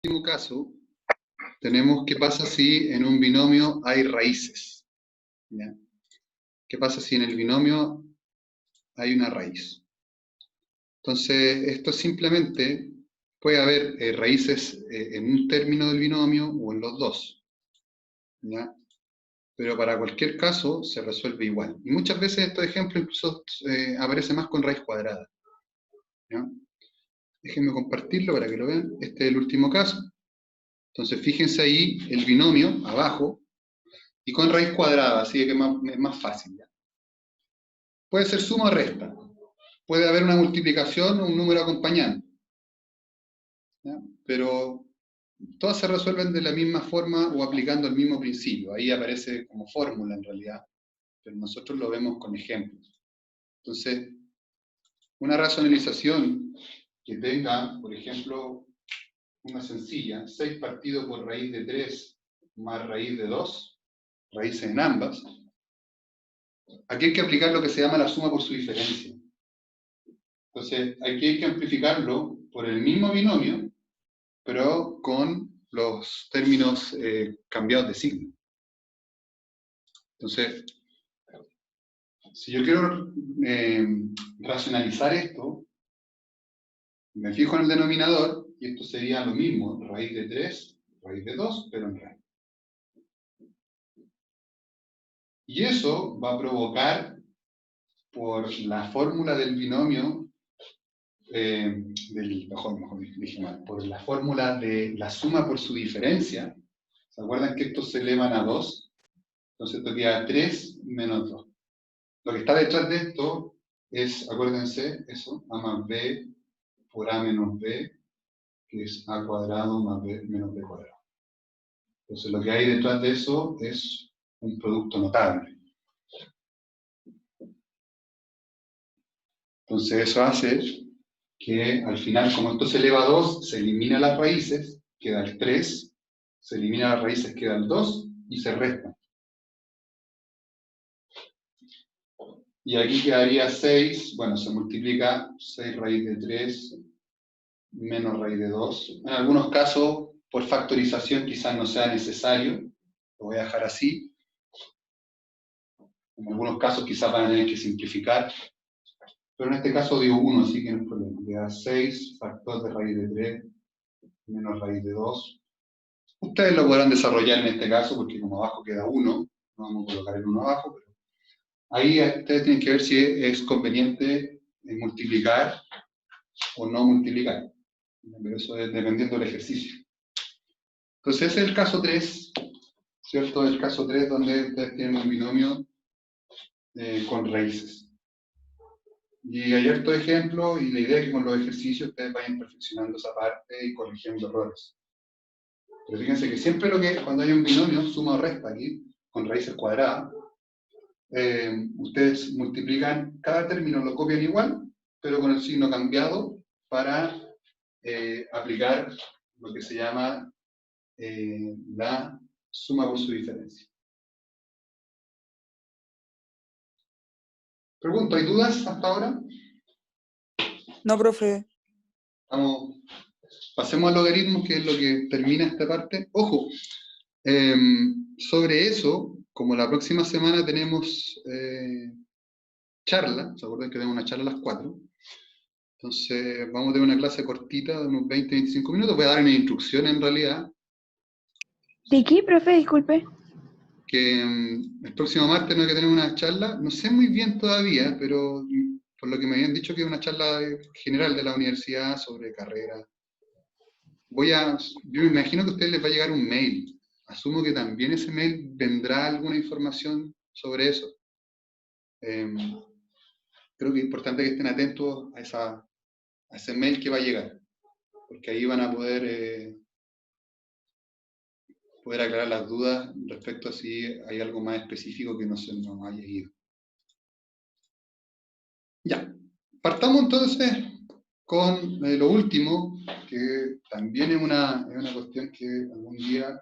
último caso, tenemos qué pasa si en un binomio hay raíces. ¿Ya? ¿Qué pasa si en el binomio hay una raíz? Entonces, esto simplemente puede haber raíces en un término del binomio o en los dos. ¿Ya? Pero para cualquier caso se resuelve igual. Y muchas veces estos ejemplos incluso aparecen más con raíz cuadrada. ¿Ya? Déjenme compartirlo para que lo vean. Este es el último caso. Entonces, fíjense ahí el binomio abajo y con raíz cuadrada, así que es más fácil. ¿Ya? Puede ser suma o resta. Puede haber una multiplicación o un número acompañante. ¿Ya? Pero todas se resuelven de la misma forma o aplicando el mismo principio. Ahí aparece como fórmula en realidad, pero nosotros lo vemos con ejemplos. Entonces, una racionalización que tenga, por ejemplo, una sencilla, 6 partido por raíz de 3 más raíz de 2, raíces en ambas. Aquí hay que aplicar lo que se llama la suma por su diferencia. Entonces, aquí hay que amplificarlo por el mismo binomio, pero con los términos cambiados de signo. Entonces, si yo quiero racionalizar esto, me fijo en el denominador, y esto sería lo mismo, raíz de 3, raíz de 2, pero en raíz. Y eso va a provocar, por la fórmula del binomio, por la fórmula de la suma por su diferencia, ¿se acuerdan que estos se elevan a 2? Entonces esto queda 3 menos 2. Lo que está detrás de esto es, acuérdense, eso, a más b por a menos b, que es a cuadrado más b menos b cuadrado. Entonces lo que hay detrás de eso es un producto notable. Entonces eso hace que al final, como esto se eleva a 2, se elimina las raíces, queda el 3, se elimina las raíces, queda el 2, y se resta. Y aquí quedaría 6, bueno, se multiplica 6 raíz de 3 menos raíz de 2. En algunos casos, por factorización quizás no sea necesario, lo voy a dejar así. En algunos casos quizás van a tener que simplificar, pero en este caso digo 1, así que no es problema. Queda 6 factor de raíz de 3 menos raíz de 2. Ustedes lo podrán desarrollar en este caso, porque como abajo queda 1, no vamos a colocar el 1 abajo, pero ahí ustedes tienen que ver si es conveniente multiplicar o no multiplicar. Pero eso es dependiendo del ejercicio. Entonces ese es el caso 3, ¿cierto? El caso 3 donde ustedes tienen un binomio con raíces. Y hay estos ejemplos, y la idea es que con los ejercicios ustedes vayan perfeccionando esa parte y corrigiendo errores. Pero fíjense que siempre cuando hay un binomio, suma o resta aquí, con raíces cuadradas, ustedes multiplican, cada término lo copian igual, pero con el signo cambiado para aplicar lo que se llama la suma por su diferencia. Pregunto, ¿hay dudas hasta ahora? No, profe. Pasemos al logaritmo, que es lo que termina esta parte. Ojo, sobre eso, como la próxima semana tenemos charla, ¿se acuerdan que tenemos una charla a las 4? Entonces vamos a tener una clase cortita de unos 20-25 minutos. Voy a dar una instrucción en realidad. ¿De qué, profe? Disculpe. Que el próximo martes no hay que tener una charla, no sé muy bien todavía, pero por lo que me habían dicho que es una charla general de la universidad sobre carrera. Yo me imagino que a ustedes les va a llegar un mail. Asumo que también ese mail vendrá alguna información sobre eso. Creo que es importante que estén atentos a ese mail que va a llegar, porque ahí van a poder aclarar las dudas respecto a si hay algo más específico que no se nos haya ido. Ya, partamos entonces con lo último, que también es una cuestión que algún día,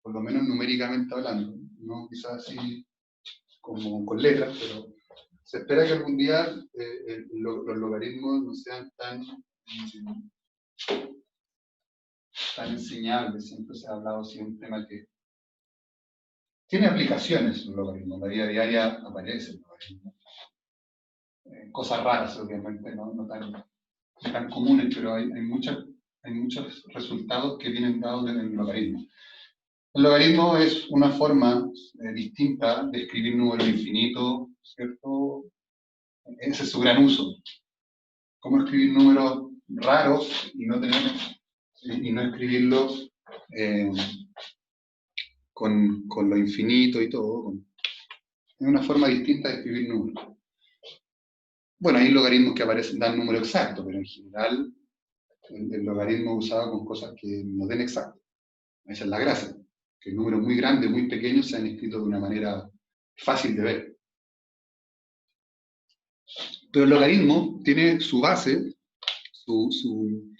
por lo menos numéricamente hablando, no quizás así como con letras, pero se espera que algún día los logaritmos no sean tan tan enseñable, siempre se ha hablado así de un tema que tiene aplicaciones el logaritmo, en la vida diaria aparece el logaritmo. Cosas raras, obviamente, no tan comunes, pero hay muchos resultados que vienen dados en el logaritmo. El logaritmo es una forma distinta de escribir números infinitos, ¿cierto? Ese es su gran uso. Cómo escribir números raros y no escribirlos con lo infinito y todo. Es una forma distinta de escribir números. Bueno, hay logaritmos que dan número exacto, pero en general el logaritmo es usado con cosas que no den exacto. Esa es la gracia, que números muy grandes, muy pequeños, se han escrito de una manera fácil de ver. Pero el logaritmo tiene su base, su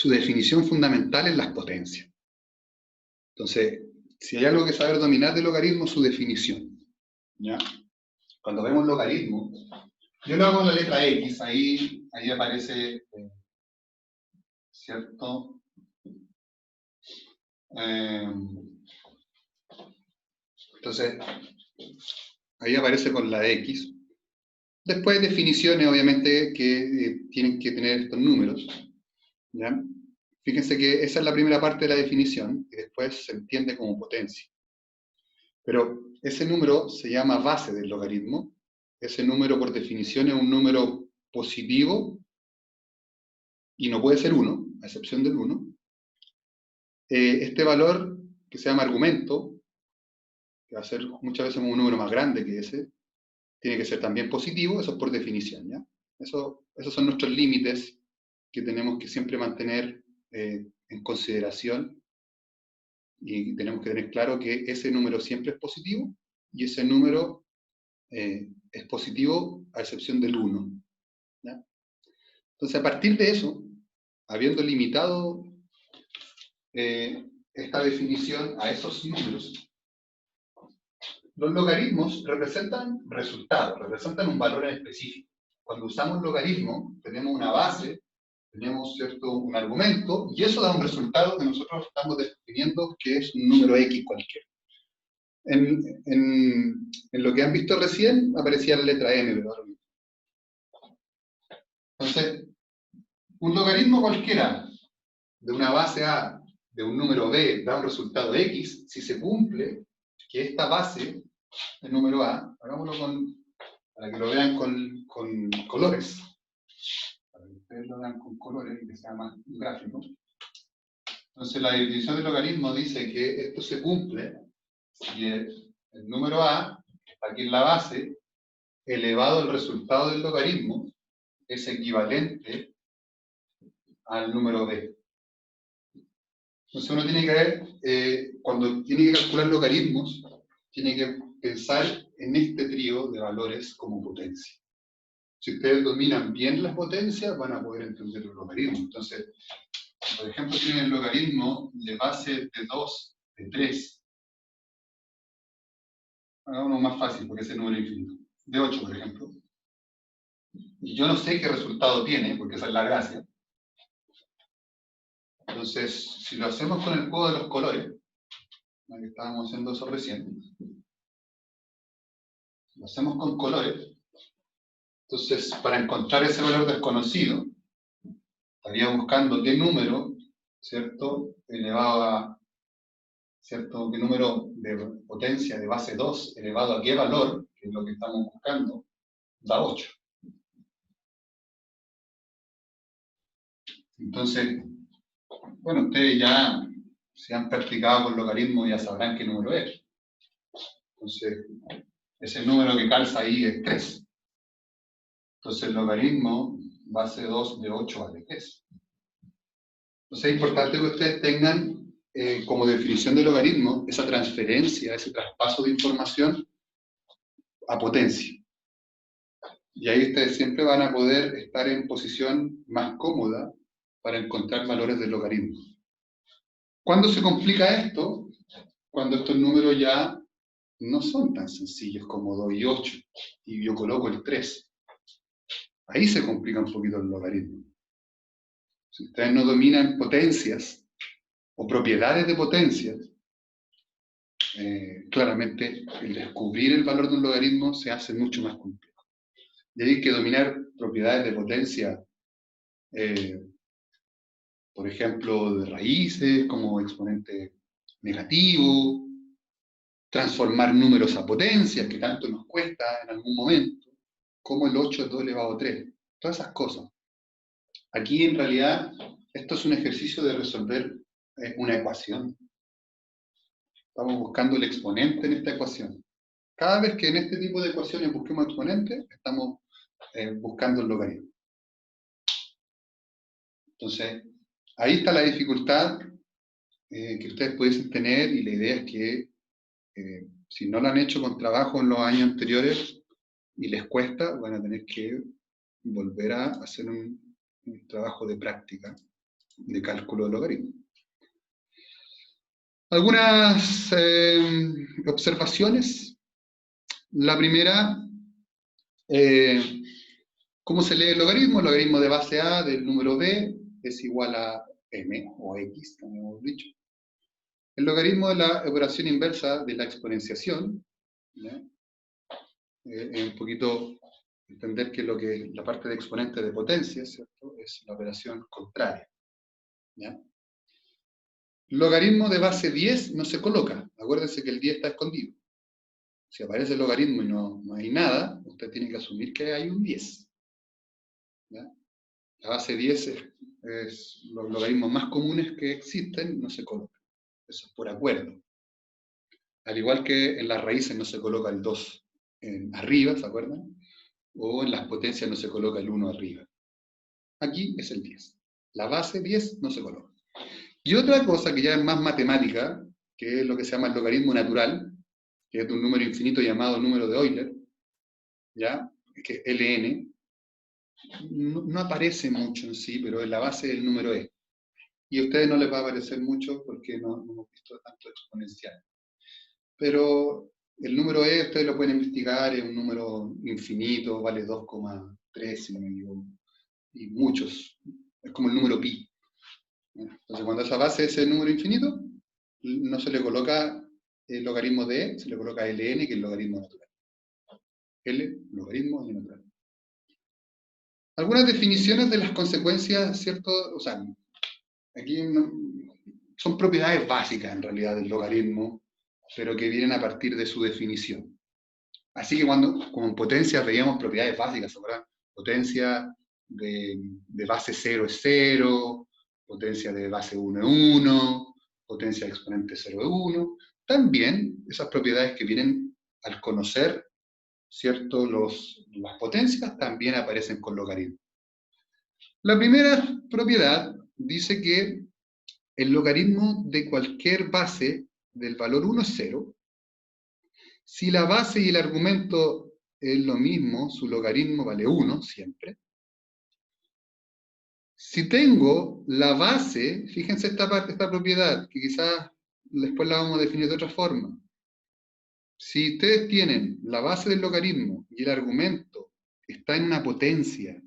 definición fundamental en las potencias. Entonces, si hay algo que saber dominar del logaritmo, es su definición. ¿Ya? Cuando vemos logaritmo, yo lo hago en la letra X, ahí aparece, ¿cierto? Entonces, ahí aparece con la X. Después definiciones, obviamente, que tienen que tener estos números. ¿Ya? Fíjense que esa es la primera parte de la definición, y después se entiende como potencia. Pero ese número se llama base del logaritmo. Ese número, por definición, es un número positivo y no puede ser 1, a excepción del 1. Este valor, que se llama argumento, que va a ser muchas veces un número más grande que ese, tiene que ser también positivo, eso es por definición, ¿ya? Esos son nuestros límites que tenemos que siempre mantener en consideración, y tenemos que tener claro que ese número siempre es positivo, y ese número es positivo a excepción del 1. ¿Ya? Entonces, a partir de eso, habiendo limitado esta definición a esos números, los logaritmos representan resultados, representan un valor en específico. Cuando usamos logaritmo, tenemos una base, tenemos, ¿cierto?, un argumento, y eso da un resultado que nosotros estamos definiendo que es un número X cualquiera. En lo que han visto recién, aparecía la letra M, pero ahora no. Entonces, un logaritmo cualquiera de una base A, de un número B, da un resultado X, si se cumple que esta base, el número A, hagámoslo para que lo vean con colores. Para que ustedes lo vean con colores y que sea más gráfico. Entonces, la definición del logaritmo dice que esto se cumple si el número A, que está aquí en la base, elevado al resultado del logaritmo, es equivalente al número B. Entonces uno tiene que ver, cuando tiene que calcular logaritmos, tiene que pensar en este trío de valores como potencia. Si ustedes dominan bien las potencias, van a poder entender los logaritmos. Entonces, por ejemplo, tienen el logaritmo de base de 2, de 3. Hagamos más fácil, porque ese número es infinito. De 8, por ejemplo. Y yo no sé qué resultado tiene, porque esa es la gracia. Entonces, si lo hacemos con el juego de los colores, que estábamos haciendo eso recién, lo hacemos con colores, entonces, para encontrar ese valor desconocido, estaría buscando qué número, ¿cierto?, elevado a, ¿cierto?, qué número de potencia de base 2 elevado a qué valor, que es lo que estamos buscando, da 8. Entonces, bueno, ustedes ya se han practicado con logaritmos, ya sabrán qué número es. Entonces, ese número que calza ahí es 3. Entonces, el logaritmo base 2 de 8 vale 3. Entonces, es importante que ustedes tengan como definición de logaritmo esa transferencia, ese traspaso de información a potencia. Y ahí ustedes siempre van a poder estar en posición más cómoda para encontrar valores del logaritmo. ¿Cuándo se complica esto? Cuando estos números ya no son tan sencillos como 2 y 8, y yo coloco el 3. Ahí se complica un poquito el logaritmo. Si ustedes no dominan potencias o propiedades de potencias, claramente el descubrir el valor de un logaritmo se hace mucho más complejo. De ahí que dominar propiedades de potencia, por ejemplo, de raíces, como exponente negativo, transformar números a potencias, que tanto nos cuesta en algún momento, como el 8 es 2 elevado a 3, todas esas cosas. Aquí en realidad esto es un ejercicio de resolver una ecuación. Estamos buscando el exponente en esta ecuación. Cada vez que en este tipo de ecuaciones busquemos exponente, estamos buscando el logaritmo. Entonces, ahí está la dificultad que ustedes pudiesen tener, y la idea es que si no lo han hecho con trabajo en los años anteriores y les cuesta, van a tener que volver a hacer un trabajo de práctica de cálculo de logaritmos. Algunas observaciones. La primera, ¿cómo se lee el logaritmo? El logaritmo de base A del número B es igual a m, o x, como hemos dicho. El logaritmo de la operación inversa de la exponenciación, ¿ya? Es un poquito entender que la parte de exponente de potencia, ¿cierto?, es la operación contraria, ¿ya? Logaritmo de base 10 no se coloca. Acuérdense que el 10 está escondido. Si aparece el logaritmo y no hay nada, usted tiene que asumir que hay un 10. ¿Ya? La base 10 es los logaritmos más comunes que existen, no se colocan. Eso es por acuerdo. Al igual que en las raíces no se coloca el 2 arriba, ¿se acuerdan? O en las potencias no se coloca el 1 arriba. Aquí es el 10. La base 10 no se coloca. Y otra cosa que ya es más matemática, que es lo que se llama el logaritmo natural, que es de un número infinito llamado número de Euler, ¿ya? Que es Ln, no aparece mucho en sí, pero es la base del número e. Y a ustedes no les va a aparecer mucho porque no hemos visto tanto exponencial. Pero el número e ustedes lo pueden investigar, es un número infinito, vale 2,3 si no me equivoco, y muchos, es como el número pi. Entonces cuando esa base es el número infinito, no se le coloca el logaritmo de e, se le coloca ln, que es el logaritmo natural. L, logaritmo, L natural. Algunas definiciones de las consecuencias, ¿cierto? O sea, aquí son propiedades básicas en realidad del logaritmo, pero que vienen a partir de su definición. Así que cuando, como en potencias, veíamos propiedades básicas, ¿verdad? Potencia de base 0 es 0, potencia de base 1 es 1, potencia de exponente 0 es 1. También esas propiedades que vienen al conocer, ¿cierto?, las potencias, también aparecen con logaritmo. La primera propiedad dice que el logaritmo de cualquier base del valor 1 es 0. Si la base y el argumento es lo mismo, su logaritmo vale 1 siempre. Si tengo la base, fíjense esta propiedad, que quizás después la vamos a definir de otra forma. Si ustedes tienen la base del logaritmo y el argumento está en una potencia,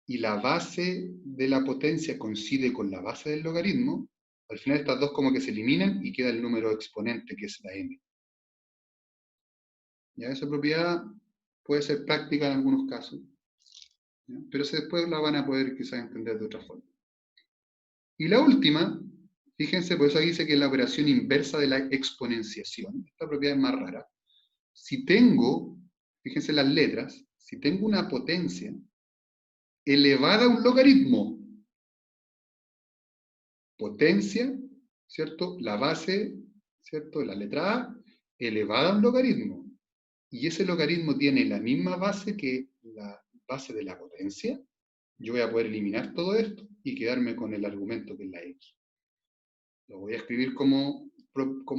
y la base de la potencia coincide con la base del logaritmo, al final estas dos como que se eliminan y queda el número exponente, que es la m. ¿Ya? Esa propiedad puede ser práctica en algunos casos, ¿ya? Pero después la van a poder quizás entender de otra forma. Y la última, fíjense, por eso aquí dice que es la operación inversa de la exponenciación. Esta propiedad es más rara. Si tengo, fíjense las letras, si tengo una potencia elevada a un logaritmo, potencia, ¿cierto? La base, ¿cierto?, la letra A, elevada a un logaritmo. Y ese logaritmo tiene la misma base que la base de la potencia. Yo voy a poder eliminar todo esto y quedarme con el argumento que es la x. Lo voy a escribir como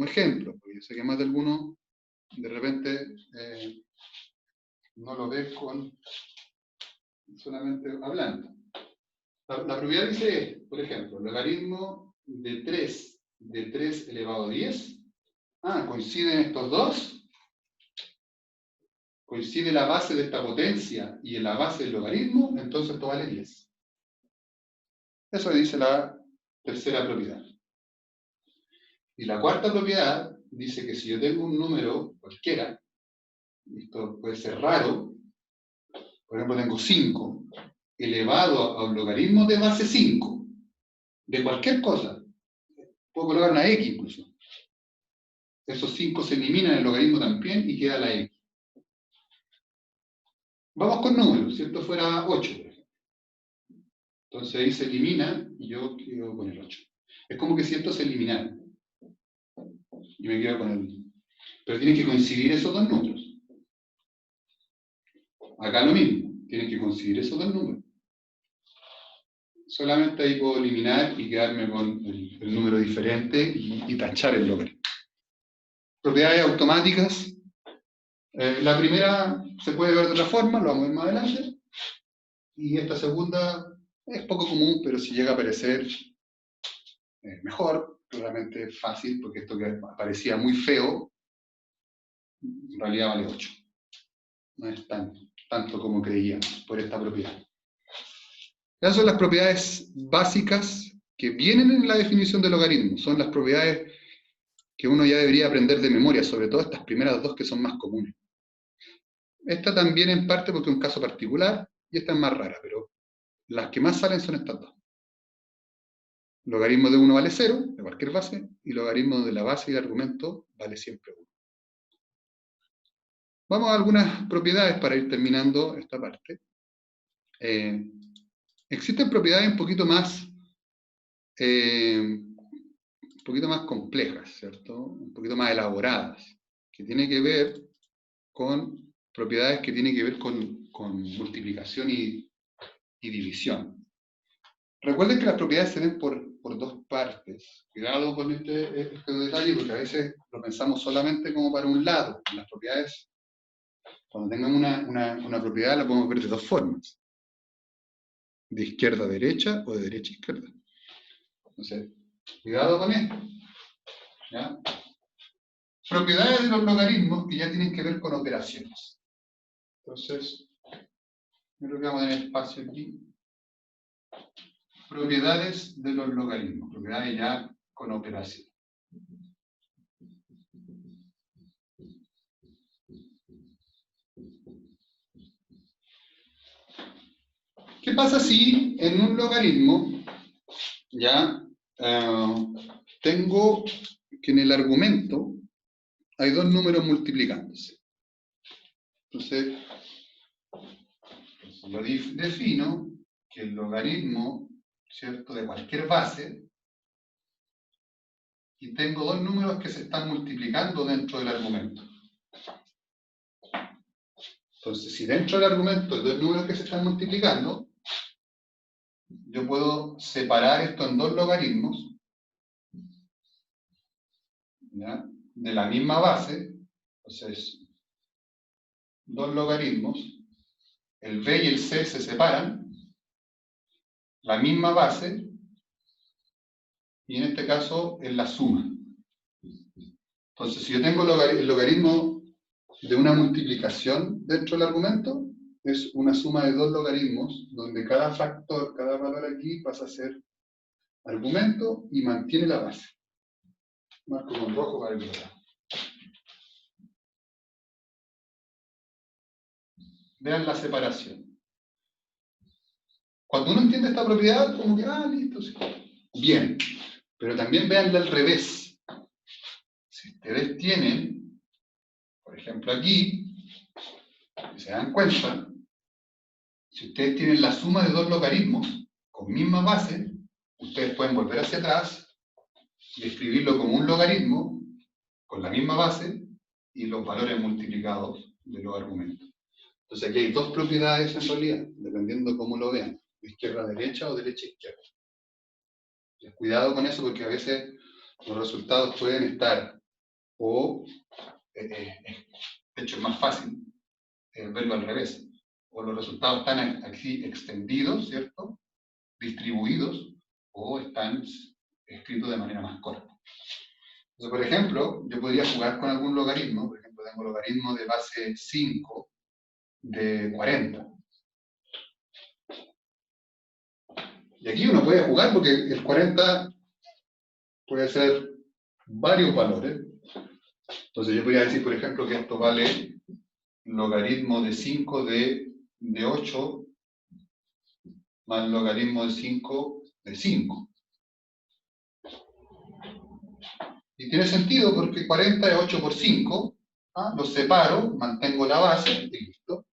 ejemplo, porque yo sé que más de alguno de repente no lo ve con solamente hablando. La propiedad dice, por ejemplo, logaritmo de 3 elevado a 10. ¿Coinciden estos dos? Coincide la base de esta potencia y en la base del logaritmo, entonces esto vale 10. Eso dice la tercera propiedad. Y la cuarta propiedad dice que si yo tengo un número cualquiera, esto puede ser raro, por ejemplo tengo 5, elevado a un logaritmo de base 5, de cualquier cosa, puedo colocar una X incluso. Esos 5 se eliminan en el logaritmo también y queda la X. Vamos con números, si esto fuera 8, por ejemplo. Entonces ahí se elimina y yo quedo con el 8. Es como que si esto se eliminara. Y me quedo con el... Pero tienen que coincidir esos dos números. Acá lo mismo, tienen que coincidir esos dos números. Solamente ahí puedo eliminar y quedarme con el número diferente y tachar el logaritmo. Propiedades automáticas. La primera se puede ver de otra forma, lo vamos a ver más adelante. Y esta segunda es poco común, pero si llega a aparecer, mejor. Claramente es fácil, porque esto que parecía muy feo, en realidad vale 8. No es tanto como creíamos por esta propiedad. Esas son las propiedades básicas que vienen en la definición del logaritmo. Son las propiedades que uno ya debería aprender de memoria, sobre todo estas primeras dos que son más comunes. Esta también en parte porque es un caso particular, y esta es más rara, pero las que más salen son estas dos. Logaritmo de 1 vale 0, de cualquier base, y logaritmo de la base y el argumento vale siempre 1. Vamos a algunas propiedades para ir terminando esta parte. Existen propiedades un poquito más complejas, ¿cierto? Un poquito más elaboradas, que tiene que ver con propiedades que tienen que ver con multiplicación y división. Recuerden que las propiedades se ven por dos partes. Cuidado con este detalle, porque a veces lo pensamos solamente como para un lado. Las propiedades, cuando tengan una propiedad, la podemos ver de dos formas. De izquierda a derecha o de derecha a izquierda. Entonces, cuidado con esto. ¿Ya? Propiedades de los logaritmos que ya tienen que ver con operaciones. Entonces, yo creo que vamos a tener espacio aquí. Propiedades de los logaritmos, propiedades ya con operación. ¿Qué pasa si en un logaritmo ya tengo que en el argumento hay dos números multiplicándose? Entonces, yo defino que el logaritmo, ¿cierto?, de cualquier base, y tengo dos números que se están multiplicando dentro del argumento. Entonces, si dentro del argumento hay dos números que se están multiplicando, yo puedo separar esto en dos logaritmos, ¿ya?, de la misma base. Entonces, dos logaritmos, el b y el c se separan, la misma base, y en este caso es la suma. Entonces, si yo tengo el logaritmo de una multiplicación dentro del argumento, es una suma de dos logaritmos, donde cada factor, cada valor aquí pasa a ser argumento y mantiene la base. Marco con rojo para que lo vean. Vean la separación. Cuando uno entiende esta propiedad, como que, listo, sí. Bien. Pero también veanla al revés. Si ustedes tienen, por ejemplo aquí, si se dan cuenta, si ustedes tienen la suma de dos logaritmos con misma base, ustedes pueden volver hacia atrás y escribirlo como un logaritmo con la misma base y los valores multiplicados de los argumentos. Entonces aquí hay dos propiedades en realidad, dependiendo cómo lo vean, de izquierda a derecha o derecha a izquierda. Cuidado con eso, porque a veces los resultados pueden estar, o de hecho es más fácil verlo al revés, o los resultados están aquí extendidos, ¿cierto?, distribuidos, o están escritos de manera más corta. Entonces, por ejemplo, yo podría jugar con algún logaritmo. Por ejemplo, tengo logaritmo de base 5 de 40. Y aquí uno puede jugar porque el 40 puede ser varios valores. Entonces yo podría decir, por ejemplo, que esto vale logaritmo de 5 de 8 más logaritmo de 5 de 5. Y tiene sentido porque 40 es 8 por 5. Lo separo, mantengo la base y listo.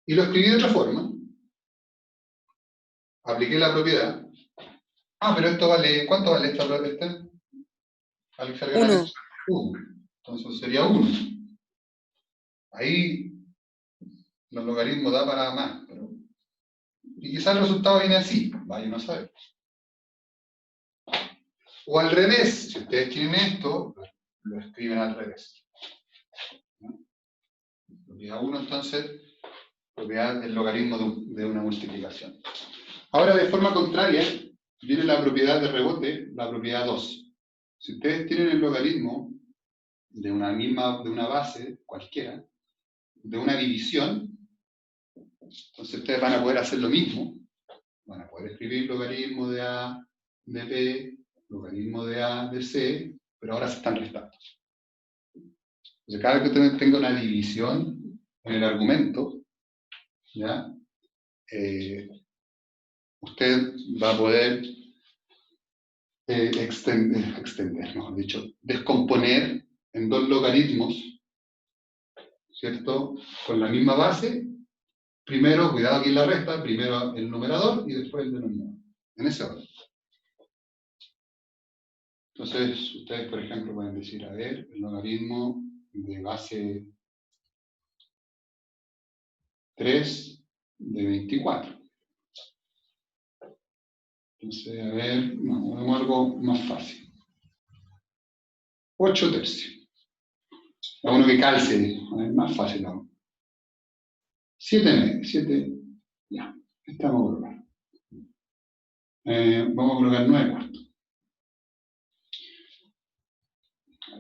Y lo escribí de otra forma. Apliqué la propiedad. Pero esto vale, ¿cuánto vale esta propiedad? Al cargar 1. 1. Entonces sería 1. Ahí los logaritmos da para más. Y quizás el resultado viene así. Vaya, no sabe. O al revés. Si ustedes tienen esto, lo escriben al revés. Propiedad 1, entonces, propiedad del logaritmo de una multiplicación. Ahora, de forma contraria, viene la propiedad de rebote, la propiedad 2. Si ustedes tienen el logaritmo de una base cualquiera, de una división, entonces ustedes van a poder hacer lo mismo. Van a poder escribir logaritmo de A de B, logaritmo de A de C, pero ahora se están restando. Entonces, cada vez que usted tenga una división en el argumento, ¿ya? Usted va a poder mejor dicho, descomponer en dos logaritmos, ¿cierto? Con la misma base. Primero, cuidado aquí en la resta, primero el numerador y después el denominador. En ese orden. Entonces, ustedes, por ejemplo, pueden decir, a ver, el logaritmo de base 3 de 24. Entonces, a ver, hagamos algo más fácil. 8 tercios. A uno que calce, más fácil aún. 7, ya, estamos a colocar. Vamos a colocar 9 cuartos.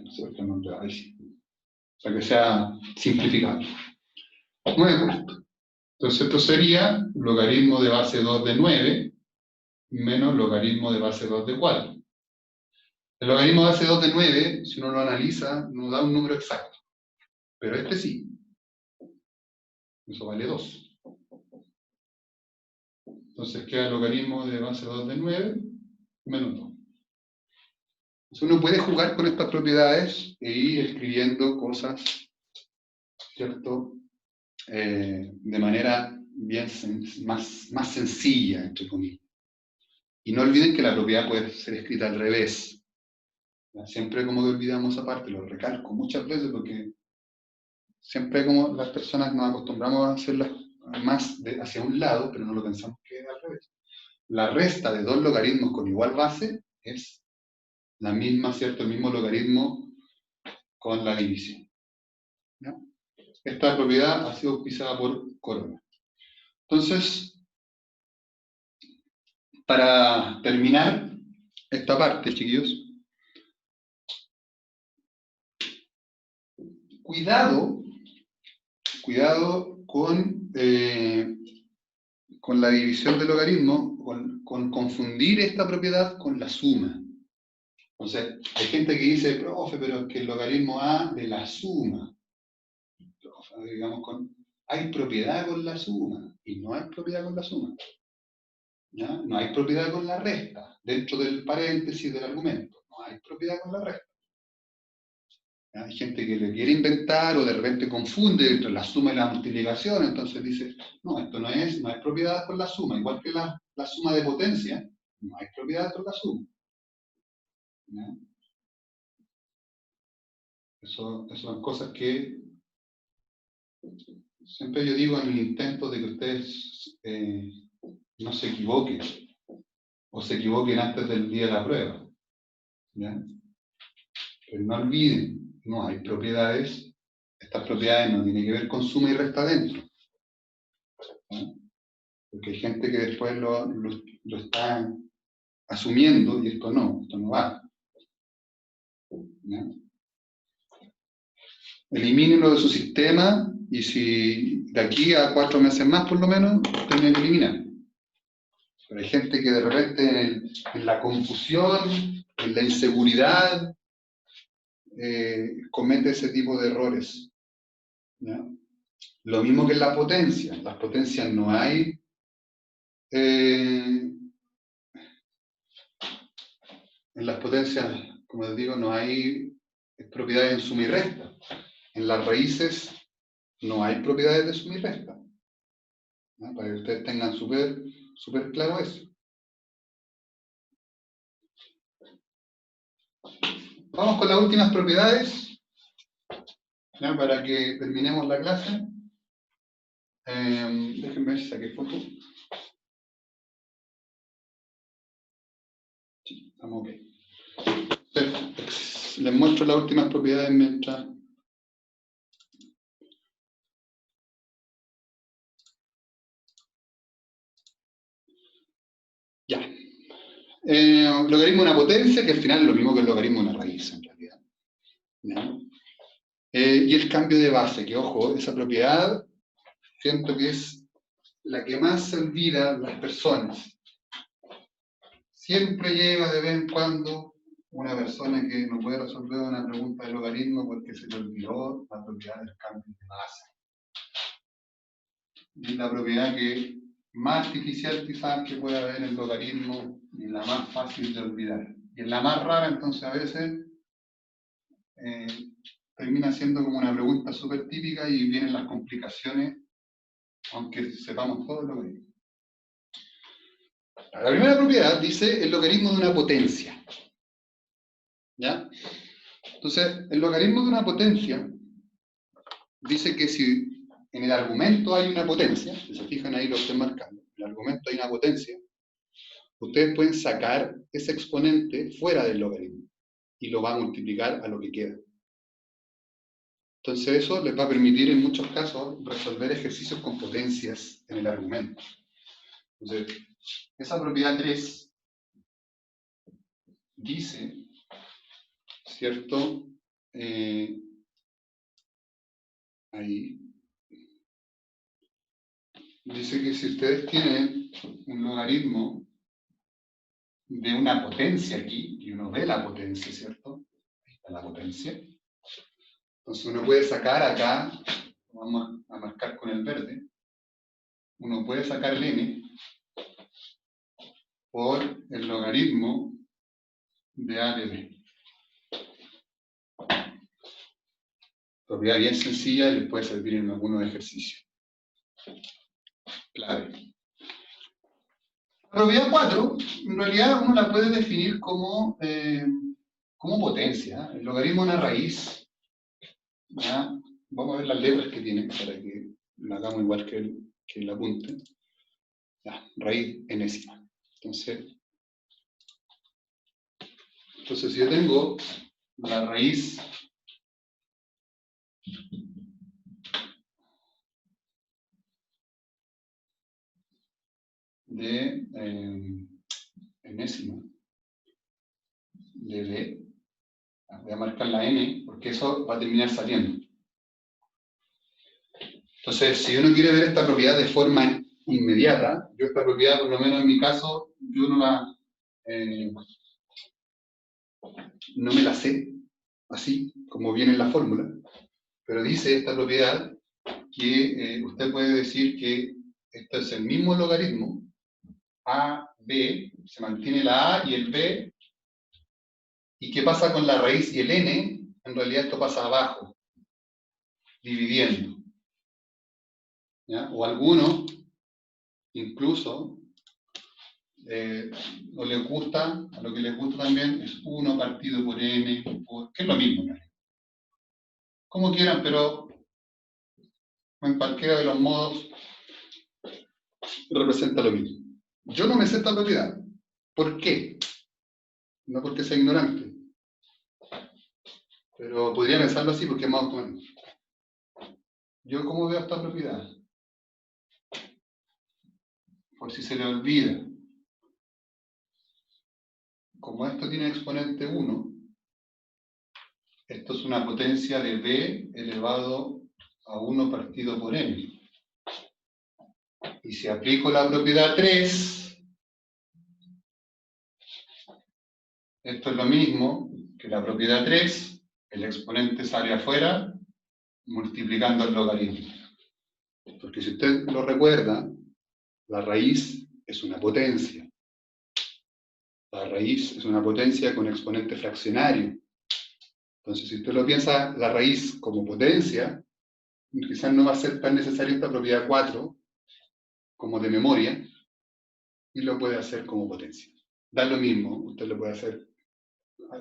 No sé por qué no ahí sí. Para que sea simplificado. 9 cuartos. Entonces esto sería logaritmo de base 2 de 9 menos logaritmo de base 2 de 4. El logaritmo de base 2 de 9, si uno lo analiza, no da un número exacto. Pero este sí. Eso vale 2. Entonces queda el logaritmo de base 2 de 9 menos 2. Entonces uno puede jugar con estas propiedades e ir escribiendo cosas, ¿cierto? De manera bien más sencilla, entre comillas. Y no olviden que la propiedad puede ser escrita al revés. Siempre como que olvidamos esa parte, lo recalco muchas veces porque siempre como las personas nos acostumbramos a hacerlas más hacia un lado, pero no lo pensamos que es al revés. La resta de dos logaritmos con igual base es la misma, ¿cierto? El mismo logaritmo con la división. ¿Ya? Esta propiedad ha sido pisada por Corona. Entonces, para terminar esta parte, chiquillos, cuidado con la división del logaritmo, con confundir esta propiedad con la suma. Entonces, hay gente que dice, profe, pero es que el logaritmo A de la suma, digamos, hay propiedad con la suma, y no hay propiedad con la suma. ¿Ya? No hay propiedad con la resta, dentro del paréntesis del argumento, no hay propiedad con la resta. ¿Ya? Hay gente que le quiere inventar o de repente confunde entre la suma y la multiplicación, entonces dice, no, esto no hay propiedad con la suma, igual que la suma de potencia, no hay propiedad con la suma. ¿Ya? Eso son cosas que siempre yo digo en el intento de que ustedes no se equivoquen, o se equivoquen antes del día de la prueba. ¿Ya? Pero no olviden, no hay propiedades, estas propiedades no tienen que ver con suma y resta dentro. ¿Ya? Porque hay gente que después lo está asumiendo y esto no va. ¿Ya? Elimínenlo de su sistema y si de aquí a 4 meses más por lo menos, tienen que eliminar. Pero hay gente que de repente en la confusión, en la inseguridad, comete ese tipo de errores, ¿ya? Lo mismo que en la potencia. En las potencias no hay en las potencias, como les digo, no hay propiedades en suma y resta. En las raíces no hay propiedades de suma y resta, ¿no? Para que ustedes tengan súper claro eso. Vamos con las últimas propiedades, ¿ya? Para que terminemos la clase. Déjenme ver si saqué foto. Sí, estamos ok. Perfecto. Les muestro las últimas propiedades mientras... Ya. Logaritmo de una potencia, que al final es lo mismo que el logaritmo de una raíz, en realidad. ¿Ya? Y el cambio de base, que ojo, esa propiedad siento que es la que más se olvida las personas. Siempre llega de vez en cuando una persona que no puede resolver una pregunta de logaritmo porque se le olvidó la propiedad del cambio de base. Y la propiedad que más artificial quizás que pueda haber en el logaritmo y la más fácil de olvidar. Y es la más rara, entonces a veces termina siendo como una pregunta súper típica y vienen las complicaciones, aunque sepamos todo el logaritmo. La primera propiedad dice el logaritmo de una potencia. ¿Ya? Entonces, el logaritmo de una potencia dice que si en el argumento hay una potencia, si se fijan ahí lo estoy marcando, en el argumento hay una potencia, ustedes pueden sacar ese exponente fuera del logaritmo y lo va a multiplicar a lo que queda. Entonces eso les va a permitir en muchos casos resolver ejercicios con potencias en el argumento. Entonces, esa propiedad 3 dice, ¿cierto? Ahí. Dice que si ustedes tienen un logaritmo de una potencia aquí, y uno ve la potencia, ¿cierto? Ahí está la potencia. Entonces uno puede sacar acá, vamos a marcar con el verde, uno puede sacar el n por el logaritmo de a de b. Propiedad bien sencilla y les puede servir en algunos ejercicios. Clave. La propiedad 4, en realidad uno la puede definir como potencia. El logaritmo de una raíz, ¿ya? Vamos a ver las letras que tiene para que la hagamos igual que el apunte. Ya, raíz enésima. Entonces, si yo tengo la raíz de enésima de b, voy a marcar la n porque eso va a terminar saliendo. Entonces, si uno quiere ver esta propiedad de forma inmediata, yo esta propiedad, por lo menos en mi caso, yo no me la sé así como viene en la fórmula, pero dice esta propiedad que usted puede decir que esto es el mismo logaritmo, a, b, se mantiene la a y el b, y qué pasa con la raíz y el n, en realidad esto pasa abajo, dividiendo. ¿Ya? O algunos, incluso, no les gusta, a lo que les gusta también es 1 partido por n, que es lo mismo, ¿no? Como quieran, pero en cualquiera de los modos representa lo mismo. Yo no me sé esta propiedad. ¿Por qué? No porque sea ignorante, pero podría pensarlo así porque es más automático. ¿Yo cómo veo esta propiedad? Por si se le olvida. Como esto tiene exponente 1, esto es una potencia de b elevado a 1 partido por n. Y si aplico la propiedad 3, Esto es lo mismo que la propiedad 3, el exponente sale afuera, multiplicando el logaritmo. Porque si usted lo recuerda, la raíz es una potencia. La raíz es una potencia con exponente fraccionario. Entonces, si usted lo piensa, la raíz como potencia, quizás no va a ser tan necesaria esta propiedad 4 como de memoria, y lo puede hacer como potencia. Da lo mismo, usted lo puede hacer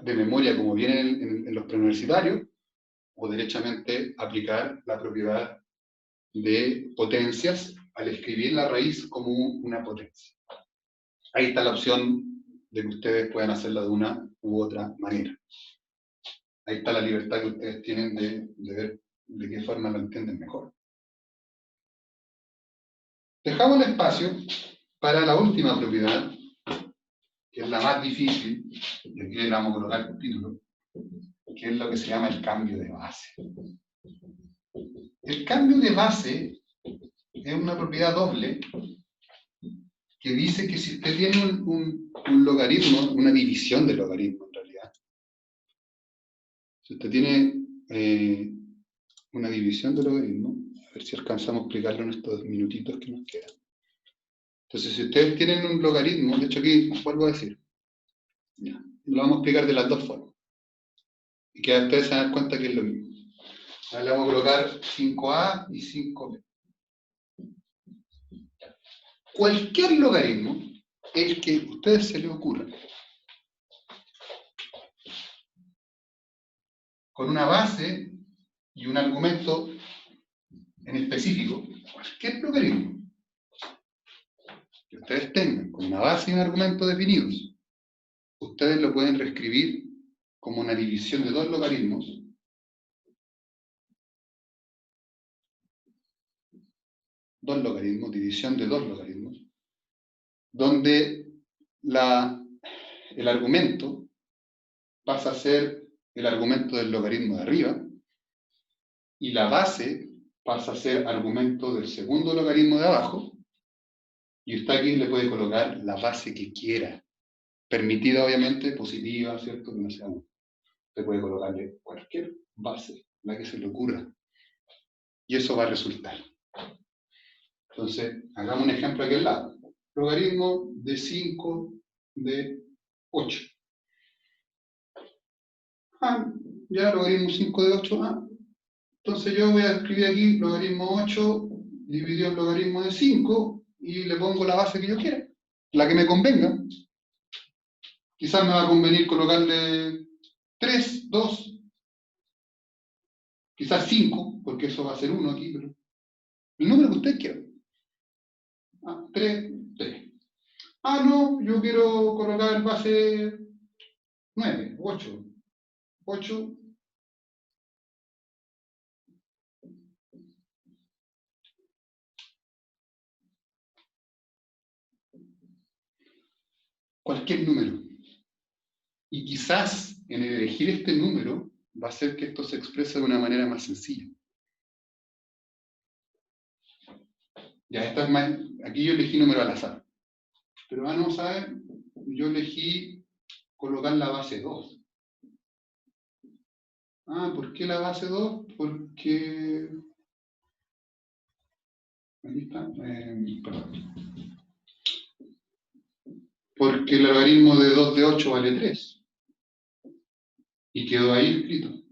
de memoria como viene en los preuniversitarios, o derechamente aplicar la propiedad de potencias al escribir la raíz como una potencia. Ahí está la opción de que ustedes puedan hacerlo de una u otra manera. Ahí está la libertad que ustedes tienen de ver de qué forma lo entienden mejor. Dejamos el espacio para la última propiedad, que es la más difícil, y aquí le vamos a colocar el título, que es lo que se llama el cambio de base. El cambio de base es una propiedad doble que dice que si usted tiene un logaritmo, una división de logaritmo en realidad, si usted tiene una división de logaritmo, a ver si alcanzamos a explicarlo en estos minutitos que nos quedan. Entonces, si ustedes tienen un logaritmo, de hecho aquí vuelvo a decir, ya, lo vamos a explicar de las dos formas, y que ustedes se dan cuenta que es lo mismo. Ahora le vamos a colocar 5a y 5b. Cualquier logaritmo, el que a ustedes se les ocurra, con una base y un argumento en específico, cualquier logaritmo que ustedes tengan con una base y un argumento definidos, ustedes lo pueden reescribir como una división de dos logaritmos, división de dos logaritmos, donde el argumento pasa a ser el argumento del logaritmo de arriba y la base pasa a ser argumento del segundo logaritmo de abajo, y usted aquí le puede colocar la base que quiera, permitida obviamente, positiva, ¿cierto? Que no sea uno. Usted puede colocarle cualquier base, la que se le ocurra, y eso va a resultar. Entonces, hagamos un ejemplo aquí al lado. Logaritmo de 5 de 8. Ya logaritmo 5 de 8. Entonces yo voy a escribir aquí logaritmo 8 dividido en logaritmo de 5 y le pongo la base que yo quiera, la que me convenga. Quizás me va a convenir colocarle 3, 2, quizás 5, porque eso va a ser 1 aquí, pero el número que usted quiera. 3, 3. No, yo quiero colocar base 9, 8. 8. Cualquier número. Y quizás en el elegir este número va a hacer que esto se exprese de una manera más sencilla. Ya, esta es más, aquí yo elegí número al azar. Pero vamos a ver, yo elegí colocar la base 2. ¿Por qué la base 2? Porque... Aquí está. Perdón. Porque el logaritmo de 2 de 8 vale 3. Y quedó ahí escrito.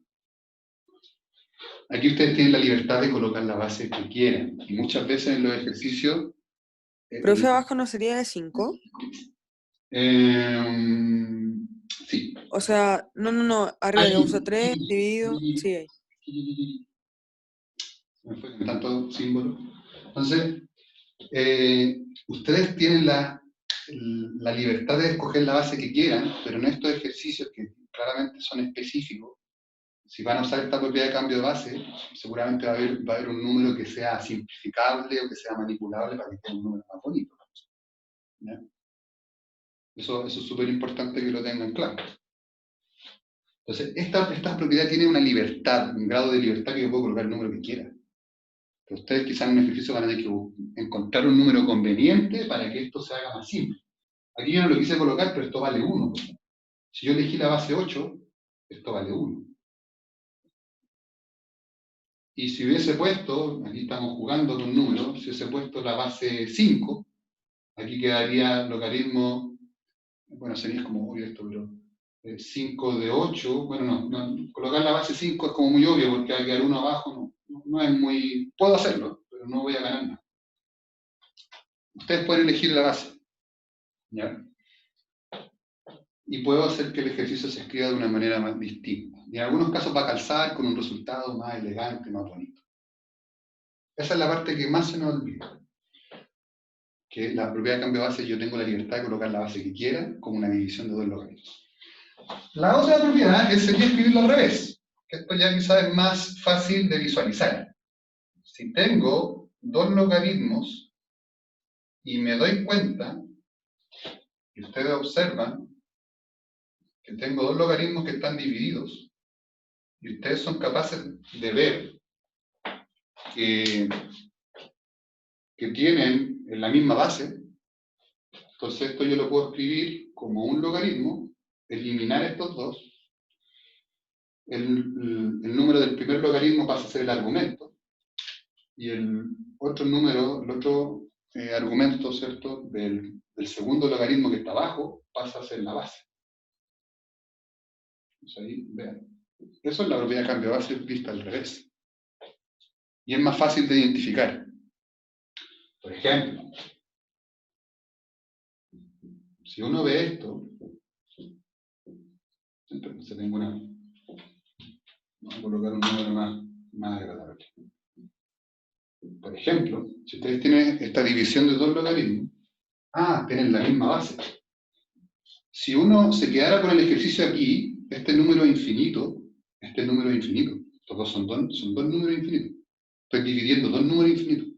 Aquí ustedes tienen la libertad de colocar la base que quieran. Y muchas veces en los ejercicios... ¿Profe, abajo no sería de 5? Sí. O sea, no, arriba yo uso 3, dividido, sí, ahí. Me fue con tanto símbolo. Entonces, ustedes tienen la libertad de escoger la base que quieran, pero en estos ejercicios que claramente son específicos, si van a usar esta propiedad de cambio de base, seguramente va a haber un número que sea simplificable o que sea manipulable para que quede un número más bonito. ¿Ya? Eso es súper importante que lo tengan claro. Entonces, esta propiedad tiene una libertad, un grado de libertad que yo puedo colocar el número que quiera. Pero ustedes quizás en un ejercicio van a tener que encontrar un número conveniente para que esto se haga más simple. Aquí yo no lo quise colocar, pero esto vale 1. Si yo elegí la base 8, esto vale 1. Y si hubiese puesto, aquí estamos jugando con números, si hubiese puesto la base 5, aquí quedaría logaritmo, bueno, sería como obvio esto, pero 5 de 8, bueno, no, colocar la base 5 es como muy obvio, porque al quedar 1 abajo no es muy... Puedo hacerlo, pero no voy a ganar nada. Ustedes pueden elegir la base, ¿ya? Y puedo hacer que el ejercicio se escriba de una manera más distinta. Y en algunos casos va a calzar con un resultado más elegante, más bonito. Esa es la parte que más se nos olvida. Que la propiedad de cambio de base, yo tengo la libertad de colocar la base que quiera como una división de dos logaritmos. La otra propiedad sería escribirlo al revés, que esto ya quizás es más fácil de visualizar. Si tengo dos logaritmos y me doy cuenta, y ustedes observan, que tengo dos logaritmos que están divididos, y ustedes son capaces de ver que tienen la misma base, entonces esto yo lo puedo escribir como un logaritmo, eliminar estos dos, el número del primer logaritmo pasa a ser el argumento, y el otro número, el otro argumento, ¿cierto?, del segundo logaritmo que está abajo, pasa a ser la base. Entonces ahí, vean. Eso es la propiedad de cambio de base vista al revés. Y es más fácil de identificar. Por ejemplo, si uno ve esto, entonces tengo una... Vamos a colocar un número más agradable. Por ejemplo, si ustedes tienen esta división de dos logaritmos, tienen la misma base. Si uno se quedara con el ejercicio aquí, este número es infinito. Estos dos son dos números infinitos. Estoy dividiendo dos números infinitos.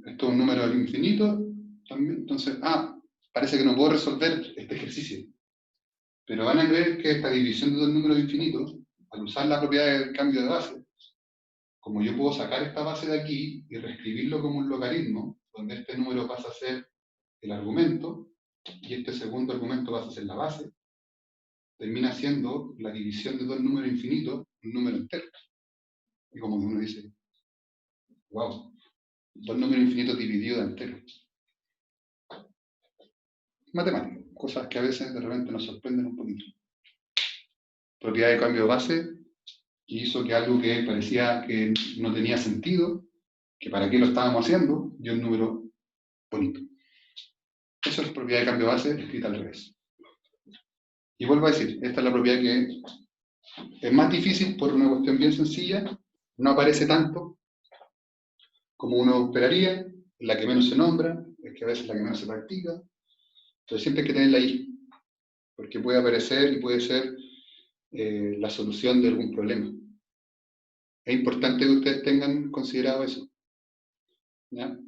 Esto es un número infinito también. Entonces, parece que no puedo resolver este ejercicio. Pero van a ver que esta división de dos números infinitos, al usar la propiedad del cambio de base, como yo puedo sacar esta base de aquí y reescribirlo como un logaritmo, donde este número pasa a ser el argumento, y este segundo argumento pasa a ser la base, termina siendo la división de dos números infinitos un número entero. Y como uno dice, wow, dos números infinitos divididos de enteros. Matemática, cosas que a veces de repente nos sorprenden un poquito. Propiedad de cambio de base, y hizo que algo que parecía que no tenía sentido, que para qué lo estábamos haciendo, dio un número bonito. Eso es propiedad de cambio de base escrita al revés. Y vuelvo a decir, esta es la propiedad que es más difícil por una cuestión bien sencilla, no aparece tanto como uno esperaría, es la que menos se nombra, es que a veces es la que menos se practica, entonces siempre hay que tenerla ahí, porque puede aparecer y puede ser la solución de algún problema. Es importante que ustedes tengan considerado eso, ¿ya?